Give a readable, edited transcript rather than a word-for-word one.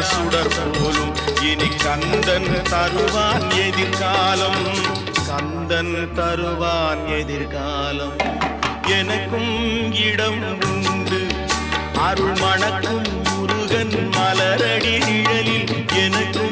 சுடர் போலும் இனி கந்தன் தருவான் எதிர்காலம். கந்தன் தருவான் எதிர்காலம். எனக்கும் இடம் உண்டு அருள் மணக்கும் முருகன் மலரடி நிழலில். எனக்கு